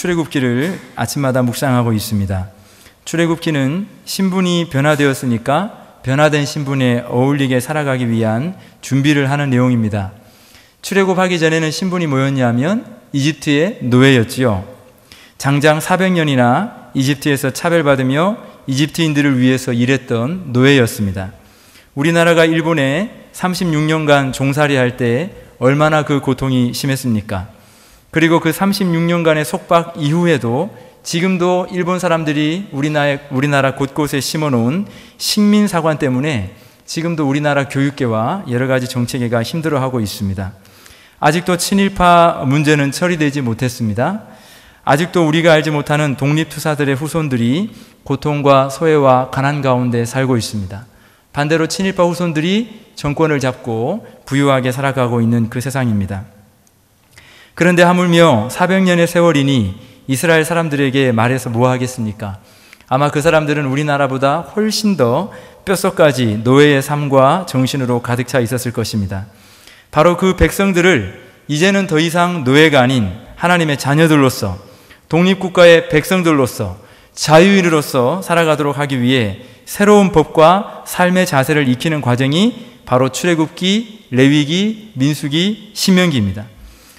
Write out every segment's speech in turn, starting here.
출애굽기를 아침마다 묵상하고 있습니다. 출애굽기는 신분이 변화되었으니까 변화된 신분에 어울리게 살아가기 위한 준비를 하는 내용입니다. 출애굽하기 전에는 신분이 뭐였냐면 이집트의 노예였지요. 장장 400년이나 이집트에서 차별받으며 이집트인들을 위해서 일했던 노예였습니다. 우리나라가 일본에 36년간 종살이할 때 얼마나 그 고통이 심했습니까? 그리고 그 36년간의 속박 이후에도 지금도 일본 사람들이 우리나라 곳곳에 심어놓은 식민사관 때문에 지금도 우리나라 교육계와 여러 가지 정책계가 힘들어하고 있습니다. 아직도 친일파 문제는 처리되지 못했습니다. 아직도 우리가 알지 못하는 독립투사들의 후손들이 고통과 소외와 가난 가운데 살고 있습니다. 반대로 친일파 후손들이 정권을 잡고 부유하게 살아가고 있는 그 세상입니다. 그런데 하물며 400년의 세월이니 이스라엘 사람들에게 말해서 뭐 하겠습니까? 아마 그 사람들은 우리나라보다 훨씬 더 뼛속까지 노예의 삶과 정신으로 가득 차 있었을 것입니다. 바로 그 백성들을 이제는 더 이상 노예가 아닌 하나님의 자녀들로서, 독립국가의 백성들로서, 자유인으로서 살아가도록 하기 위해 새로운 법과 삶의 자세를 익히는 과정이 바로 출애굽기, 레위기, 민수기, 신명기입니다.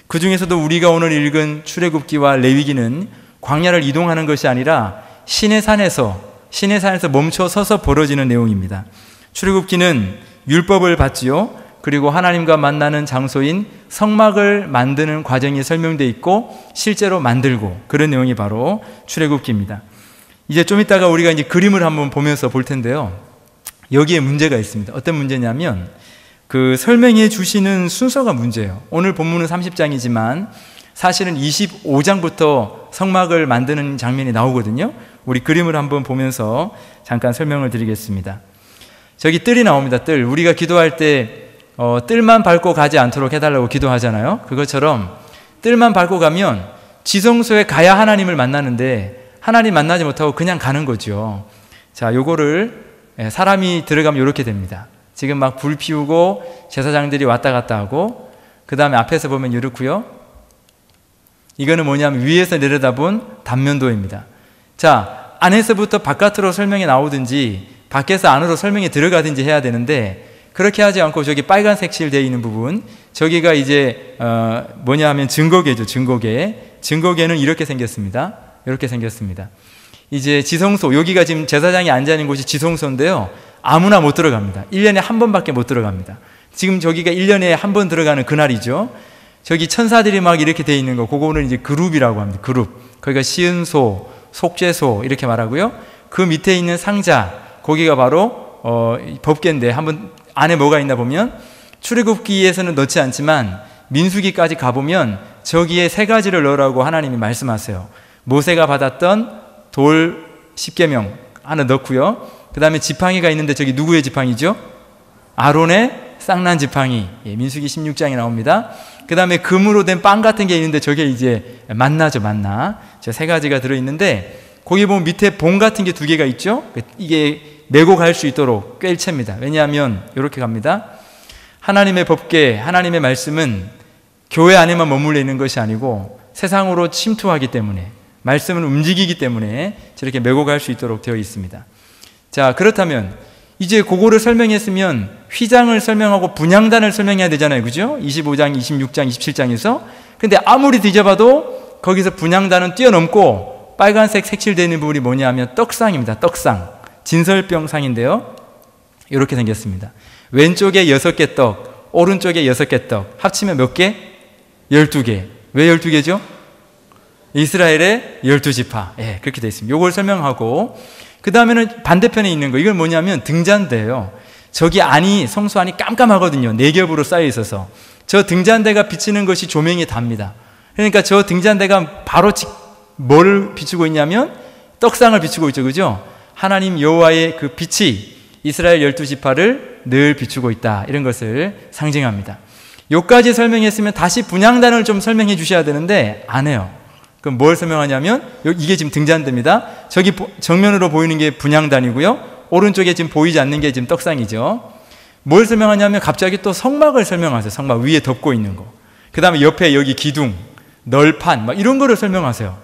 그 중에서도 우리가 오늘 읽은 출애굽기와 레위기는 광야를 이동하는 것이 아니라 시내산에서 멈춰 서서 벌어지는 내용입니다. 출애굽기는 율법을 받지요. 그리고 하나님과 만나는 장소인 성막을 만드는 과정이 설명되어 있고 실제로 만들고, 그런 내용이 바로 출애굽기입니다. 이제 좀 이따가 우리가 이제 그림을 한번 보면서 볼 텐데요. 여기에 문제가 있습니다. 어떤 문제냐면 그 설명해 주시는 순서가 문제예요. 오늘 본문은 30장이지만 사실은 25장부터 성막을 만드는 장면이 나오거든요. 우리 그림을 한번 보면서 잠깐 설명을 드리겠습니다. 저기 뜰이 나옵니다. 뜰. 우리가 기도할 때 뜰만 밟고 가지 않도록 해달라고 기도하잖아요. 그것처럼 뜰만 밟고 가면 지성소에 가야 하나님을 만나는데 하나님 만나지 못하고 그냥 가는 거죠. 자, 요거를 사람이 들어가면 이렇게 됩니다. 지금 막 불 피우고 제사장들이 왔다 갔다 하고, 그 다음에 앞에서 보면 이렇고요. 이거는 뭐냐면 위에서 내려다본 단면도입니다. 자, 안에서부터 바깥으로 설명이 나오든지 밖에서 안으로 설명이 들어가든지 해야 되는데 그렇게 하지 않고 저기 빨간색 칠되어 있는 부분, 저기가 이제 뭐냐 하면 증거계죠. 증거계는 이렇게 생겼습니다. 이렇게 생겼습니다. 이제 지성소, 여기가 지금 제사장이 앉아 있는 곳이 지성소인데요. 아무나 못 들어갑니다. 1년에 한 번밖에 못 들어갑니다. 지금 저기가 1년에 한 번 들어가는 그날이죠. 저기 천사들이 막 이렇게 돼 있는 거, 그거는 이제 그룹이라고 합니다. 그룹. 거기가 시은소, 속죄소 이렇게 말하고요. 그 밑에 있는 상자, 거기가 바로 법궤인데 한번 안에 뭐가 있나 보면 출애굽기에서는 넣지 않지만 민수기까지 가보면 저기에 3가지를 넣으라고 하나님이 말씀하세요. 모세가 받았던 돌 10계명 하나 넣고요. 그 다음에 지팡이가 있는데 저기 누구의 지팡이죠? 아론의 쌍난 지팡이. 민수기 16장에 나옵니다. 그 다음에 금으로 된 빵 같은 게 있는데 저게 이제 만나죠, 만나. 저 3가지가 들어있는데 거기 보면 밑에 봉 같은 게 2개가 있죠? 이게 메고 갈 수 있도록 꿰일챕니다. 왜냐하면 이렇게 갑니다. 하나님의 법궤, 하나님의 말씀은 교회 안에만 머물러 있는 것이 아니고 세상으로 침투하기 때문에, 말씀은 움직이기 때문에 저렇게 메고 갈 수 있도록 되어 있습니다. 자, 그렇다면 이제 그거를 설명했으면 휘장을 설명하고 분향단을 설명해야 되잖아요. 그죠? 25장, 26장, 27장에서. 근데 아무리 뒤져봐도 거기서 분향단은 뛰어넘고 빨간색 색칠되어 있는 부분이 뭐냐 하면 떡상입니다. 떡상. 진설병상인데요. 이렇게 생겼습니다. 왼쪽에 6개 떡, 오른쪽에 6개 떡. 합치면 몇 개? 12개. 왜 12개죠? 이스라엘의 12지파. 예, 그렇게 되어 있습니다. 이걸 설명하고, 그 다음에는 반대편에 있는 거, 이건 뭐냐면 등잔대예요. 저기 안이, 성소 안이 깜깜하거든요. 4겹으로 쌓여 있어서. 저 등잔대가 비치는 것이 조명이 답니다. 그러니까 저 등잔대가 바로 뭘 비추고 있냐면 떡상을 비추고 있죠. 그죠? 하나님 여호와의 그 빛이 이스라엘 12지파를 늘 비추고 있다, 이런 것을 상징합니다. 요까지 설명했으면 다시 분향단을 좀 설명해 주셔야 되는데 안 해요. 그럼 뭘 설명하냐면 이게 지금 등잔대입니다. 저기 정면으로 보이는 게 분향단이고요. 오른쪽에 지금 보이지 않는 게 지금 떡상이죠. 뭘 설명하냐면 갑자기 또 성막을 설명하세요. 성막 위에 덮고 있는 거. 그 다음에 옆에 여기 기둥, 널판 막 이런 거를 설명하세요.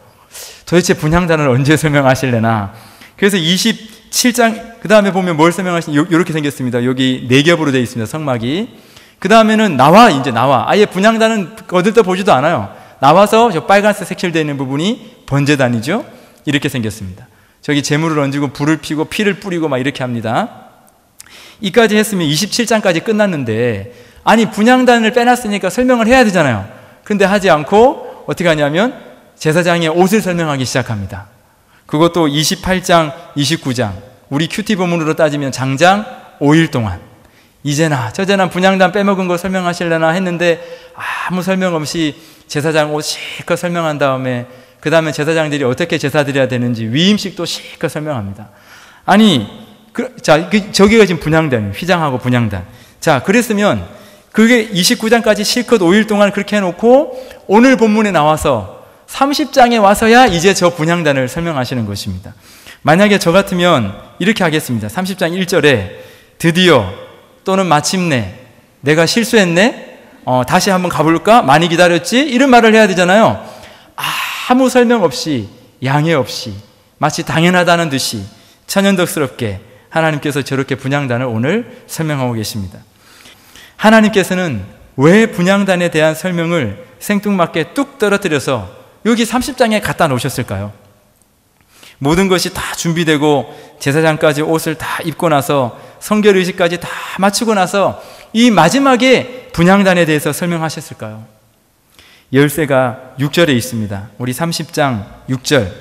도대체 분향단을 언제 설명하실래나. 그래서 27장 그 다음에 보면 뭘 설명하시냐, 이렇게 생겼습니다. 여기 4겹으로 되어 있습니다. 성막이. 그 다음에는 이제 나와. 아예 분향단은 거들떠 보지도 않아요. 나와서 저 빨간색 색칠되어 있는 부분이 번제단이죠. 이렇게 생겼습니다. 저기 제물을 얹고 불을 피고 피를 뿌리고 막 이렇게 합니다. 이까지 했으면 27장까지 끝났는데, 아니 분향단을 빼놨으니까 설명을 해야 되잖아요. 근데 하지 않고 어떻게 하냐면 제사장의 옷을 설명하기 시작합니다. 그것도 28장, 29장. 우리 큐티 본문으로 따지면 장장 5일 동안 이제나 저제나 분향단 빼먹은 거 설명하실래나 했는데 아무 설명 없이 제사장 옷 실컷 설명한 다음에 그 다음에 제사장들이 어떻게 제사 드려야 되는지 위임식도 실컷 설명합니다. 아니 저기가 지금 분향단, 휘장하고 분향단. 자, 그랬으면 그게 29장까지 실컷 5일 동안 그렇게 해놓고 오늘 본문에 나와서 30장에 와서야 이제 저 분향단을 설명하시는 것입니다. 만약에 저 같으면 이렇게 하겠습니다. 30장 1절에 드디어 또는 마침내 내가 실수했네? 다시 한번 가볼까? 많이 기다렸지? 이런 말을 해야 되잖아요. 아무 설명 없이, 양해 없이, 마치 당연하다는 듯이 천연덕스럽게 하나님께서 저렇게 분향단을 오늘 설명하고 계십니다. 하나님께서는 왜 분향단에 대한 설명을 생뚱맞게 뚝 떨어뜨려서 여기 30장에 갖다 놓으셨을까요? 모든 것이 다 준비되고 제사장까지 옷을 다 입고 나서 성결의식까지 다 마치고 나서 이 마지막에 분향단에 대해서 설명하셨을까요? 열쇠가 6절에 있습니다. 우리 30장 6절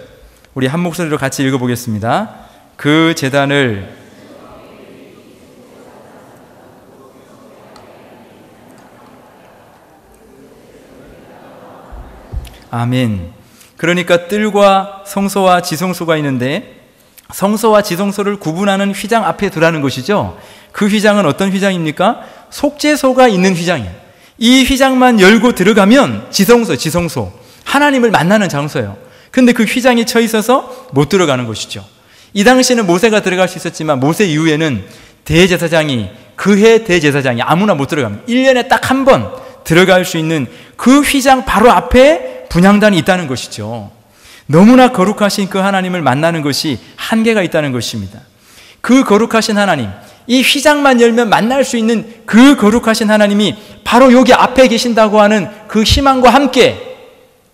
우리 한 목소리로 같이 읽어보겠습니다. 그 제단을 아멘. 그러니까 뜰과 성소와 지성소가 있는데 성소와 지성소를 구분하는 휘장 앞에 두라는 것이죠. 그 휘장은 어떤 휘장입니까? 속죄소가 있는 휘장이에요. 이 휘장만 열고 들어가면 지성소 하나님을 만나는 장소예요. 근데 그 휘장이 쳐 있어서 못 들어가는 것이죠. 이 당시에는 모세가 들어갈 수 있었지만 모세 이후에는 대제사장이 그해 대제사장이 아무나 못 들어갑니다. 1년에 딱 한 번 들어갈 수 있는 그 휘장 바로 앞에 분향단이 있다는 것이죠. 너무나 거룩하신 그 하나님을 만나는 것이 한계가 있다는 것입니다. 그 거룩하신 하나님, 이 휘장만 열면 만날 수 있는 그 거룩하신 하나님이 바로 여기 앞에 계신다고 하는 그 희망과 함께,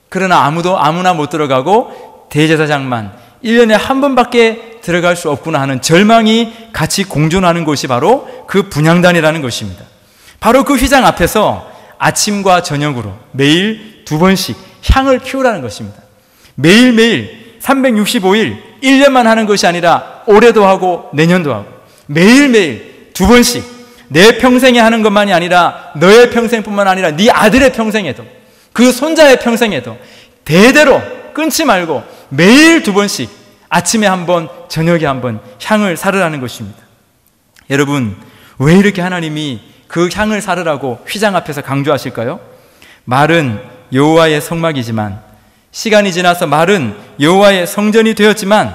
그러나 아무나 못 들어가고 대제사장만 1년에 한 번밖에 들어갈 수 없구나 하는 절망이 같이 공존하는 곳이 바로 그 분향단이라는 것입니다. 바로 그 휘장 앞에서 아침과 저녁으로 매일 2번씩 향을 피우라는 것입니다. 매일매일 365일 1년만 하는 것이 아니라 올해도 하고 내년도 하고 매일매일 2번씩 내 평생에 하는 것만이 아니라 너의 평생뿐만 아니라 네 아들의 평생에도 그 손자의 평생에도 대대로 끊지 말고 매일 2번씩 아침에 한 번 저녁에 한 번 향을 사르라는 것입니다. 여러분, 왜 이렇게 하나님이 그 향을 사르라고 휘장 앞에서 강조하실까요? 말은 여호와의 성막이지만 시간이 지나서 말은 여호와의 성전이 되었지만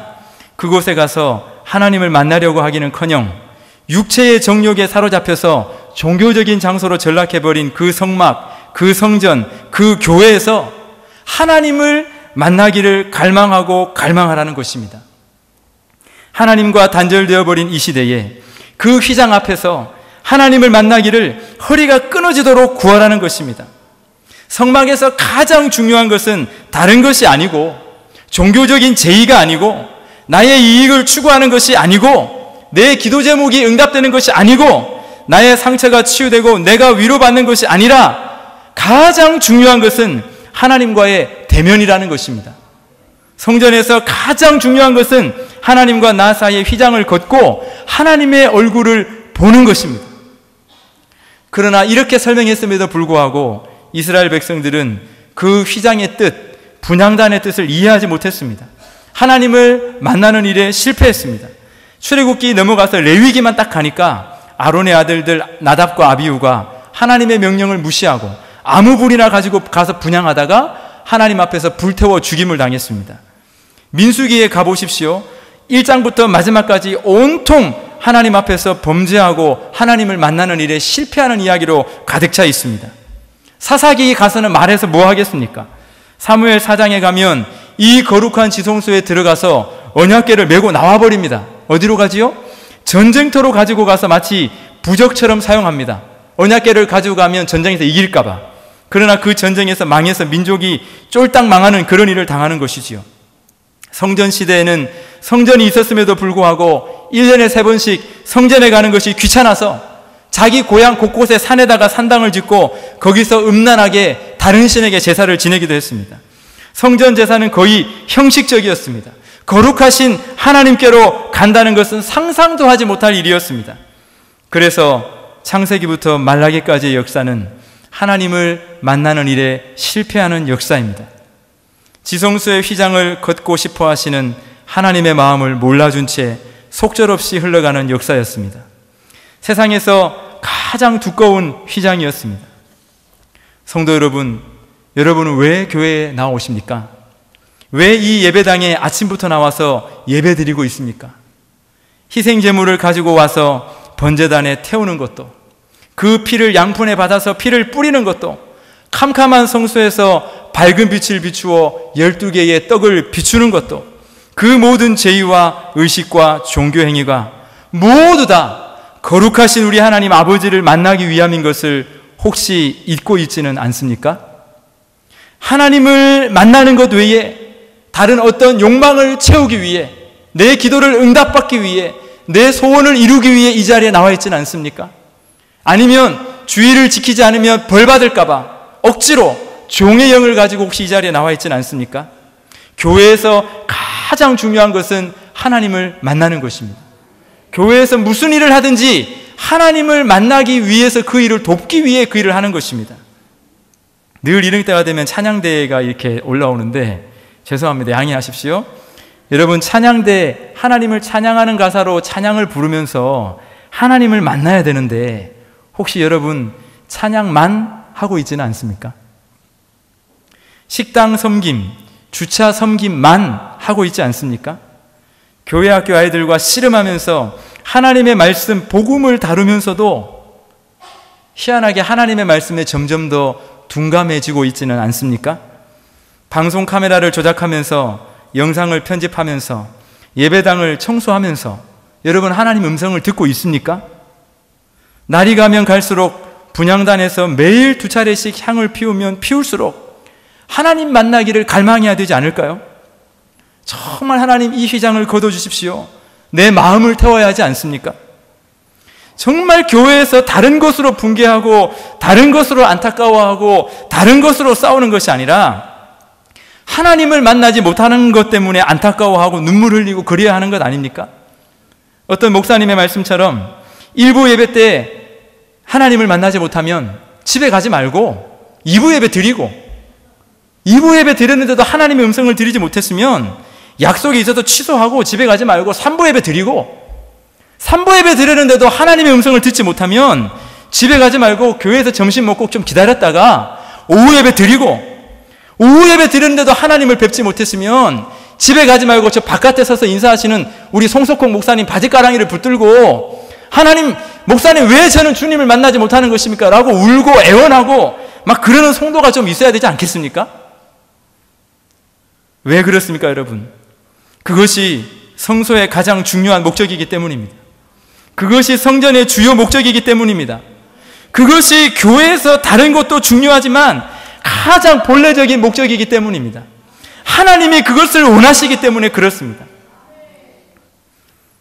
그곳에 가서 하나님을 만나려고 하기는커녕 육체의 정욕에 사로잡혀서 종교적인 장소로 전락해버린 그 성막, 그 성전, 그 교회에서 하나님을 만나기를 갈망하라는 것입니다. 하나님과 단절되어버린 이 시대에 그 휘장 앞에서 하나님을 만나기를 허리가 끊어지도록 구하라는 것입니다. 성막에서 가장 중요한 것은 다른 것이 아니고 종교적인 제의가 아니고 나의 이익을 추구하는 것이 아니고 내 기도 제목이 응답되는 것이 아니고 나의 상처가 치유되고 내가 위로받는 것이 아니라 가장 중요한 것은 하나님과의 대면이라는 것입니다. 성전에서 가장 중요한 것은 하나님과 나 사이의 휘장을 걷고 하나님의 얼굴을 보는 것입니다. 그러나 이렇게 설명했음에도 불구하고 이스라엘 백성들은 그 휘장의 뜻, 분향단의 뜻을 이해하지 못했습니다. 하나님을 만나는 일에 실패했습니다. 출애굽기 넘어가서 레위기만 딱 가니까 아론의 아들들 나답과 아비후가 하나님의 명령을 무시하고 아무 불이나 가지고 가서 분향하다가 하나님 앞에서 불태워 죽임을 당했습니다. 민수기에 가보십시오. 1장부터 마지막까지 온통 하나님 앞에서 범죄하고 하나님을 만나는 일에 실패하는 이야기로 가득 차 있습니다. 사사기 가서는 말해서 뭐 하겠습니까? 사무엘 4장에 가면 이 거룩한 지성소에 들어가서 언약궤를 메고 나와버립니다. 어디로 가지요? 전쟁터로 가지고 가서 마치 부적처럼 사용합니다. 언약궤를 가지고 가면 전쟁에서 이길까봐. 그러나 그 전쟁에서 망해서 민족이 쫄딱 망하는 그런 일을 당하는 것이지요. 성전 시대에는 성전이 있었음에도 불구하고 1년에 3번씩 성전에 가는 것이 귀찮아서 자기 고향 곳곳에 산에다가 산당을 짓고 거기서 음란하게 다른 신에게 제사를 지내기도 했습니다. 성전 제사는 거의 형식적이었습니다. 거룩하신 하나님께로 간다는 것은 상상도 하지 못할 일이었습니다. 그래서 창세기부터 말라기까지의 역사는 하나님을 만나는 일에 실패하는 역사입니다. 지성소의 휘장을 걷고 싶어 하시는 하나님의 마음을 몰라준 채 속절없이 흘러가는 역사였습니다. 세상에서 가장 두꺼운 휘장이었습니다. 성도 여러분, 여러분은 왜 교회에 나오십니까? 왜 이 예배당에 아침부터 나와서 예배 드리고 있습니까? 희생제물을 가지고 와서 번제단에 태우는 것도, 그 피를 양푼에 받아서 피를 뿌리는 것도, 캄캄한 성소에서 밝은 빛을 비추어 12개의 떡을 비추는 것도, 그 모든 제의와 의식과 종교 행위가 모두 다 거룩하신 우리 하나님 아버지를 만나기 위함인 것을 혹시 잊고 있지는 않습니까? 하나님을 만나는 것 외에 다른 어떤 욕망을 채우기 위해, 내 기도를 응답받기 위해, 내 소원을 이루기 위해 이 자리에 나와 있지는 않습니까? 아니면 주의를 지키지 않으면 벌 받을까봐 억지로 종의 영을 가지고 혹시 이 자리에 나와 있지는 않습니까? 교회에서 가장 중요한 것은 하나님을 만나는 것입니다. 교회에서 무슨 일을 하든지 하나님을 만나기 위해서 그 일을 돕기 위해 그 일을 하는 것입니다. 늘 이럴 때가 되면 찬양대가 이렇게 올라오는데, 죄송합니다. 양해하십시오. 여러분, 찬양대, 하나님을 찬양하는 가사로 찬양을 부르면서 하나님을 만나야 되는데 혹시 여러분 찬양만 하고 있지는 않습니까? 식당 섬김, 주차 섬김만 하고 있지 않습니까? 교회 학교 아이들과 씨름하면서 하나님의 말씀, 복음을 다루면서도 희한하게 하나님의 말씀에 점점 더 둔감해지고 있지는 않습니까? 방송 카메라를 조작하면서, 영상을 편집하면서, 예배당을 청소하면서 여러분 하나님 음성을 듣고 있습니까? 날이 가면 갈수록 분향단에서 매일 2차례씩 향을 피우면 피울수록 하나님 만나기를 갈망해야 되지 않을까요? 정말 하나님 이 휘장을 거둬주십시오. 내 마음을 태워야 하지 않습니까? 정말 교회에서 다른 것으로 붕괴하고 다른 것으로 안타까워하고 다른 것으로 싸우는 것이 아니라 하나님을 만나지 못하는 것 때문에 안타까워하고 눈물 흘리고 그래야 하는 것 아닙니까? 어떤 목사님의 말씀처럼 일부 예배 때 하나님을 만나지 못하면 집에 가지 말고 2부 예배 드리고, 2부 예배 드렸는데도 하나님의 음성을 드리지 못했으면 약속이 있어서 취소하고 집에 가지 말고 3부 예배 드리고, 3부 예배 드렸는데도 하나님의 음성을 듣지 못하면 집에 가지 말고 교회에서 점심 먹고 좀 기다렸다가 오후 예배 드리고, 오후 예배 드렸는데도 하나님을 뵙지 못했으면 집에 가지 말고 저 바깥에 서서 인사하시는 우리 송석홍 목사님 바지가랑이를 붙들고, 하나님, 목사님 왜 저는 주님을 만나지 못하는 것입니까? 라고 울고 애원하고 막 그러는 성도가 좀 있어야 되지 않겠습니까? 왜 그렇습니까, 여러분? 그것이 성소의 가장 중요한 목적이기 때문입니다. 그것이 성전의 주요 목적이기 때문입니다. 그것이 교회에서 다른 것도 중요하지만 가장 본래적인 목적이기 때문입니다. 하나님이 그것을 원하시기 때문에 그렇습니다.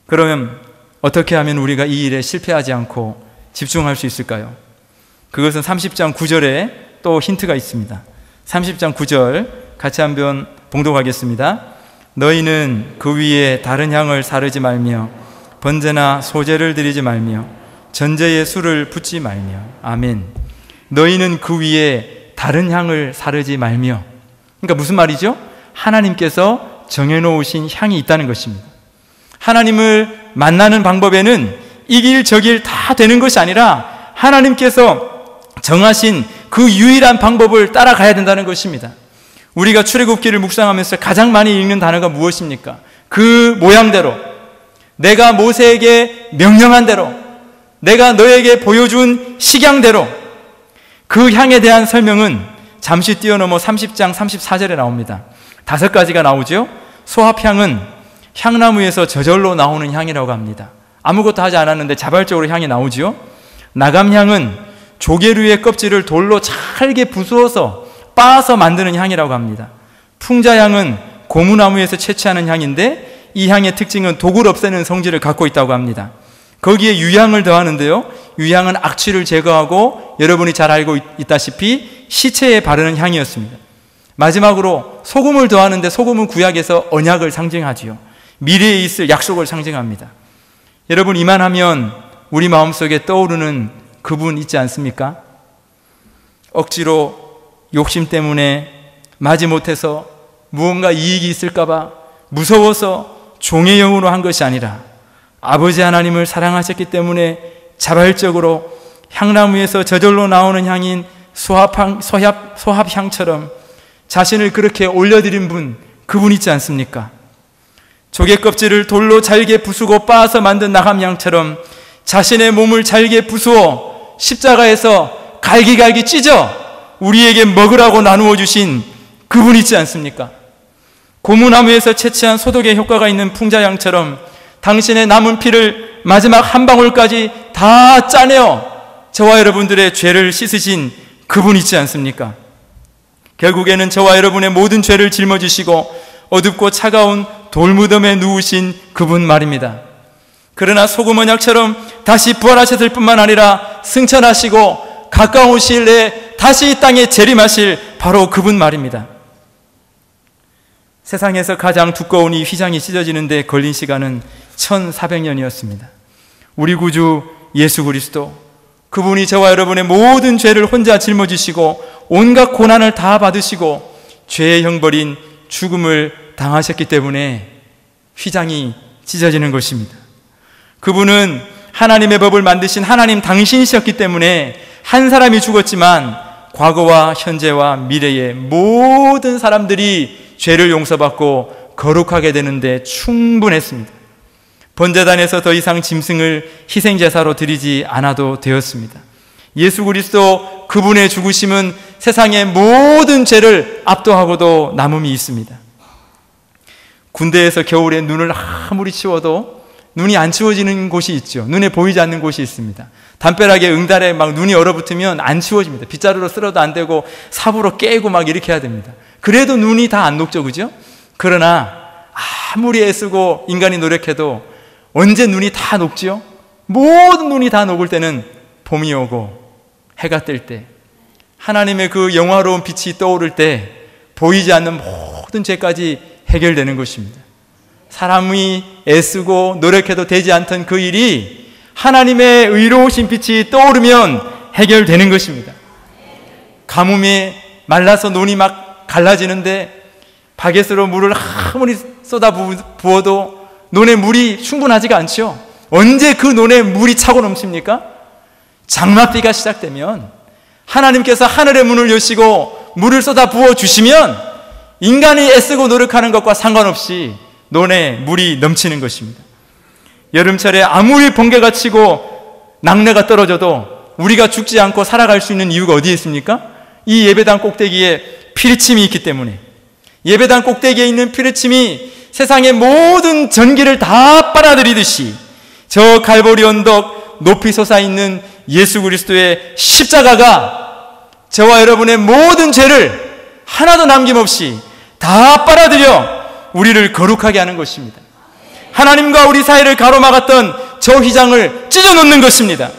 그러면 어떻게 하면 우리가 이 일에 실패하지 않고 집중할 수 있을까요? 그것은 30장 9절에 또 힌트가 있습니다. 30장 9절 같이 한번 봉독하겠습니다. 너희는 그 위에 다른 향을 사르지 말며 번제나 소제를 드리지 말며 전제에 술을 붓지 말며. 아멘. 너희는 그 위에 다른 향을 사르지 말며. 그러니까 무슨 말이죠? 하나님께서 정해놓으신 향이 있다는 것입니다. 하나님을 만나는 방법에는 이 길 저 길 다 되는 것이 아니라 하나님께서 정하신 그 유일한 방법을 따라가야 된다는 것입니다. 우리가 출애굽기를 묵상하면서 가장 많이 읽는 단어가 무엇입니까? 그 모양대로, 내가 모세에게 명령한 대로, 내가 너에게 보여준 식양대로. 그 향에 대한 설명은 잠시 뛰어넘어 30장 34절에 나옵니다. 5가지가 나오죠. 소합향은 향나무에서 저절로 나오는 향이라고 합니다. 아무것도 하지 않았는데 자발적으로 향이 나오지요. 나감향은 조개류의 껍질을 돌로 잘게 부수어서 빻아서 만드는 향이라고 합니다. 풍자향은 고무나무에서 채취하는 향인데 이 향의 특징은 독을 없애는 성질을 갖고 있다고 합니다. 거기에 유향을 더하는데요, 유향은 악취를 제거하고 여러분이 잘 알고 있다시피 시체에 바르는 향이었습니다. 마지막으로 소금을 더하는데 소금은 구약에서 언약을 상징하지요. 미래에 있을 약속을 상징합니다. 여러분, 이만하면 우리 마음속에 떠오르는 그분 있지 않습니까? 억지로 욕심 때문에 마지못해서 무언가 이익이 있을까봐 무서워서 종의 영으로 한 것이 아니라 아버지 하나님을 사랑하셨기 때문에 자발적으로 향나무에서 저절로 나오는 향인 소합향처럼 자신을 그렇게 올려드린 분, 그분 있지 않습니까? 조개 껍질을 돌로 잘게 부수고 빻아서 만든 나감향처럼 자신의 몸을 잘게 부수어 십자가에서 갈기갈기 찢어 우리에게 먹으라고 나누어 주신 그분 있지 않습니까? 고무나무에서 채취한 소독의 효과가 있는 풍자향처럼 당신의 남은 피를 마지막 한 방울까지 다 짜내어 저와 여러분들의 죄를 씻으신 그분 있지 않습니까? 결국에는 저와 여러분의 모든 죄를 짊어지시고 어둡고 차가운 돌무덤에 누우신 그분 말입니다. 그러나 소금 언약처럼 다시 부활하셨을 뿐만 아니라 승천하시고 가까운 시일 내에 다시 이 땅에 재림하실 바로 그분 말입니다. 세상에서 가장 두꺼운 이 휘장이 찢어지는데 걸린 시간은 1400년이었습니다. 우리 구주 예수 그리스도, 그분이 저와 여러분의 모든 죄를 혼자 짊어지시고 온갖 고난을 다 받으시고 죄의 형벌인 죽음을 당하셨기 때문에 휘장이 찢어지는 것입니다. 그분은 하나님의 법을 만드신 하나님 당신이셨기 때문에 한 사람이 죽었지만 과거와 현재와 미래의 모든 사람들이 죄를 용서받고 거룩하게 되는데 충분했습니다. 번제단에서 더 이상 짐승을 희생제사로 드리지 않아도 되었습니다. 예수 그리스도 그분의 죽으심은 세상의 모든 죄를 압도하고도 남음이 있습니다. 군대에서 겨울에 눈을 아무리 치워도 눈이 안 치워지는 곳이 있죠. 눈에 보이지 않는 곳이 있습니다. 담벼락에 응달에 막 눈이 얼어붙으면 안 치워집니다. 빗자루로 쓸어도 안 되고 삽으로 깨고 막 이렇게 해야 됩니다. 그래도 눈이 다 안 녹죠, 그죠? 그러나 아무리 애쓰고 인간이 노력해도 언제 눈이 다 녹지요? 모든 눈이 다 녹을 때는 봄이 오고 해가 뜰 때, 하나님의 그 영화로운 빛이 떠오를 때 보이지 않는 모든 죄까지 해결되는 것입니다. 사람이 애쓰고 노력해도 되지 않던 그 일이 하나님의 의로우신 빛이 떠오르면 해결되는 것입니다. 가뭄에 말라서 논이 막 갈라지는데 바게트로 물을 아무리 쏟아 부어도 논에 물이 충분하지가 않죠. 언제 그 논에 물이 차고 넘칩니까? 장맛비가 시작되면 하나님께서 하늘의 문을 여시고 물을 쏟아 부어주시면 인간이 애쓰고 노력하는 것과 상관없이 논에 물이 넘치는 것입니다. 여름철에 아무리 번개가 치고 낙뢰가 떨어져도 우리가 죽지 않고 살아갈 수 있는 이유가 어디에 있습니까? 이 예배당 꼭대기에 피리침이 있기 때문에, 예배당 꼭대기에 있는 피리침이 세상의 모든 전기를 다 빨아들이듯이 저 갈보리 언덕 높이 솟아있는 예수 그리스도의 십자가가 저와 여러분의 모든 죄를 하나도 남김없이 다 빨아들여 우리를 거룩하게 하는 것입니다. 하나님과 우리 사이를 가로막았던 저 휘장을 찢어놓는 것입니다.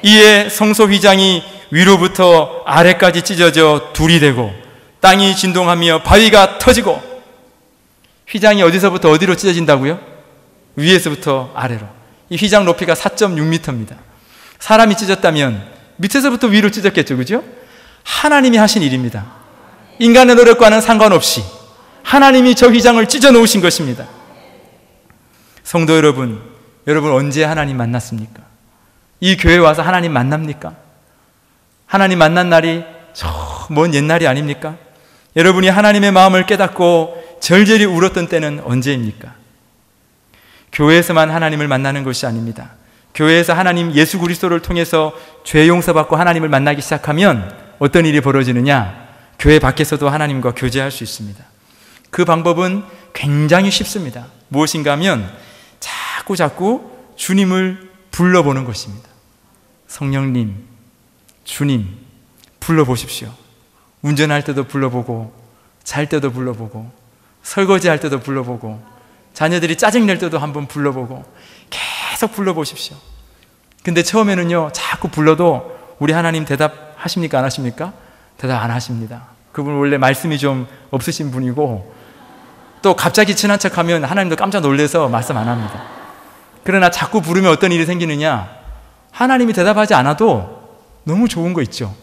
이에 성소 휘장이 위로부터 아래까지 찢어져 둘이 되고 땅이 진동하며 바위가 터지고, 휘장이 어디서부터 어디로 찢어진다고요? 위에서부터 아래로. 이 휘장 높이가 4.6m입니다. 사람이 찢었다면 밑에서부터 위로 찢었겠죠, 그죠? 하나님이 하신 일입니다. 인간의 노력과는 상관없이 하나님이 저 휘장을 찢어 놓으신 것입니다. 성도 여러분, 여러분 언제 하나님 만났습니까? 이 교회 와서 하나님 만납니까? 하나님 만난 날이 저 먼 옛날이 아닙니까? 여러분이 하나님의 마음을 깨닫고 절절히 울었던 때는 언제입니까? 교회에서만 하나님을 만나는 것이 아닙니다. 교회에서 하나님 예수 그리스도를 통해서 죄 용서받고 하나님을 만나기 시작하면 어떤 일이 벌어지느냐? 교회 밖에서도 하나님과 교제할 수 있습니다. 그 방법은 굉장히 쉽습니다. 무엇인가 하면 자꾸 주님을 불러보는 것입니다. 성령님, 주님 불러보십시오. 운전할 때도 불러보고, 잘 때도 불러보고, 설거지할 때도 불러보고, 자녀들이 짜증낼 때도 한번 불러보고, 계속 불러보십시오. 근데 처음에는요, 자꾸 불러도 우리 하나님 대답하십니까? 안 하십니까? 대답 안 하십니다. 그분 원래 말씀이 좀 없으신 분이고, 또 갑자기 친한 척하면 하나님도 깜짝 놀라서 말씀 안 합니다. 그러나 자꾸 부르면 어떤 일이 생기느냐? 하나님이 대답하지 않아도 너무 좋은 거 있죠.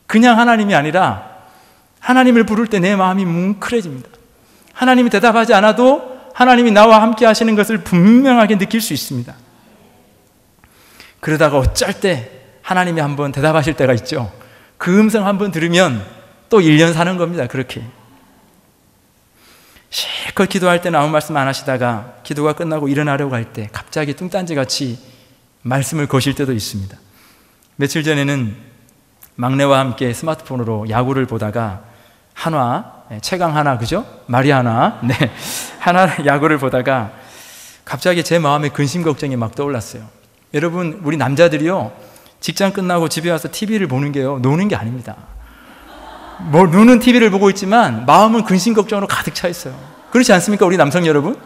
그냥 하나님이 아니라 하나님을 부를 때 내 마음이 뭉클해집니다. 하나님이 대답하지 않아도 하나님이 나와 함께 하시는 것을 분명하게 느낄 수 있습니다. 그러다가 어쩔 때 하나님이 한번 대답하실 때가 있죠. 그 음성 한번 들으면 또 1년 사는 겁니다. 그렇게 실컷 기도할 때는 아무 말씀 안 하시다가 기도가 끝나고 일어나려고 할 때 갑자기 뚱딴지같이 말씀을 거실 때도 있습니다. 며칠 전에는 막내와 함께 스마트폰으로 야구를 보다가 최강 하나, 그죠? 마리 하나, 네, 하나 야구를 보다가 갑자기 제 마음에 근심 걱정이 막 떠올랐어요. 여러분, 우리 남자들이요, 직장 끝나고 집에 와서 TV를 보는 게요, 노는 게 아닙니다. 눈은 TV를 보고 있지만 마음은 근심 걱정으로 가득 차 있어요. 그렇지 않습니까, 우리 남성 여러분?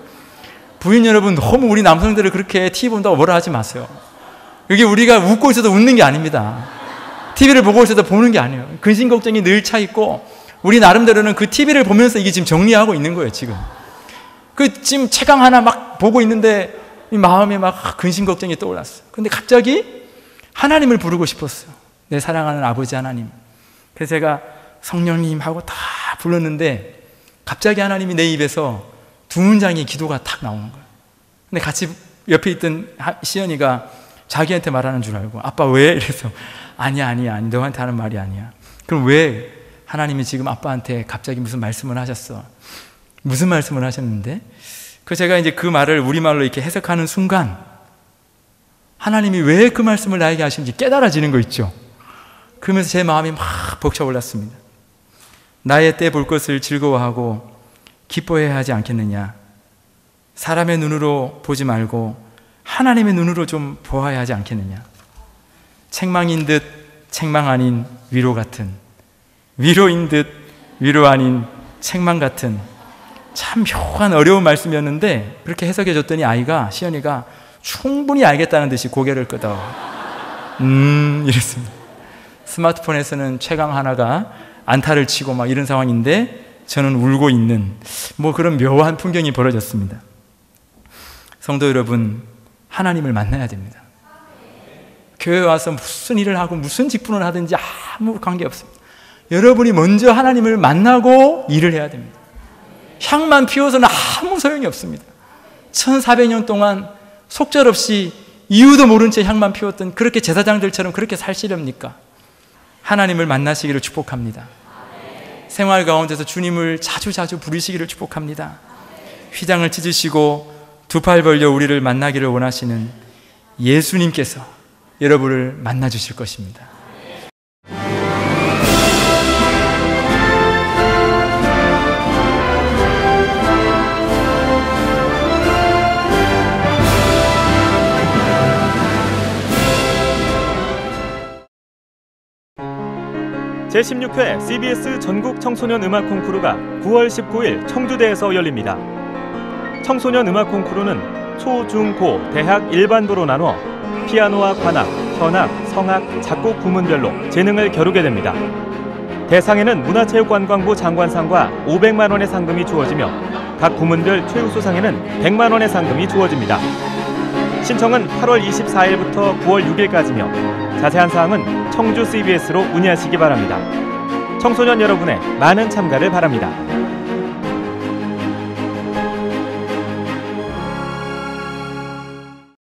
부인 여러분, 너무 우리 남성들을 그렇게 TV 본다고 뭐라 하지 마세요. 이게 우리가 웃고 있어도 웃는 게 아닙니다. TV를 보고 있어도 보는 게 아니에요. 근심 걱정이 늘 차 있고, 우리 나름대로는 그 TV를 보면서 이게 지금 정리하고 있는 거예요, 지금. 지금 최강 하나 막 보고 있는데 이 마음에 막 근심 걱정이 떠올랐어요. 근데 갑자기 하나님을 부르고 싶었어요. 내 사랑하는 아버지 하나님. 그래서 제가 성령님 하고 다 불렀는데 갑자기 하나님이 내 입에서 두 문장의 기도가 탁 나오는 거예요. 근데 같이 옆에 있던 시연이가 자기한테 말하는 줄 알고, 아빠 왜? 이래서 아니야, 너한테 하는 말이 아니야. 그럼 왜 하나님이 지금 아빠한테 갑자기 무슨 말씀을 하셨어? 무슨 말씀을 하셨는데? 제가 이제 그 말을 우리말로 이렇게 해석하는 순간 하나님이 왜 그 말씀을 나에게 하시는지 깨달아지는 거 있죠. 그러면서 제 마음이 막 벅차올랐습니다. 나의 때 볼 것을 즐거워하고 기뻐해야 하지 않겠느냐? 사람의 눈으로 보지 말고 하나님의 눈으로 좀 보아야 하지 않겠느냐? 책망인 듯 책망 아닌 위로 같은, 위로인 듯 위로 아닌 책망 같은, 참 묘한 어려운 말씀이었는데 그렇게 해석해 줬더니 시연이가 충분히 알겠다는 듯이 고개를 끄덕 이랬습니다. 스마트폰에서는 최강 하나가 안타를 치고 막 이런 상황인데 저는 울고 있는 그런 묘한 풍경이 벌어졌습니다. 성도 여러분, 하나님을 만나야 됩니다. 교회 와서 무슨 일을 하고 무슨 직분을 하든지 아무 관계없습니다. 여러분이 먼저 하나님을 만나고 일을 해야 됩니다. 향만 피워서는 아무 소용이 없습니다. 1400년 동안 속절없이 이유도 모른 채 향만 피웠던 그렇게 제사장들처럼 그렇게 살시렵니까? 하나님을 만나시기를 축복합니다. 생활 가운데서 주님을 자주 부르시기를 축복합니다. 휘장을 찢으시고 두 팔 벌려 우리를 만나기를 원하시는 예수님께서 여러분을 만나 주실 것입니다. 제16회 CBS 전국 청소년 음악 콩쿠르가 9월 19일 청주대에서 열립니다. 청소년 음악 콩쿠르는 초, 중, 고, 대학 일반부로 나눠 피아노와 관악, 현악, 성악, 작곡 부문별로 재능을 겨루게 됩니다. 대상에는 문화체육관광부 장관상과 500만 원의 상금이 주어지며 각 부문별 최우수상에는 100만 원의 상금이 주어집니다. 신청은 8월 24일부터 9월 6일까지며 자세한 사항은 청주 CBS로 문의하시기 바랍니다. 청소년 여러분의 많은 참가를 바랍니다.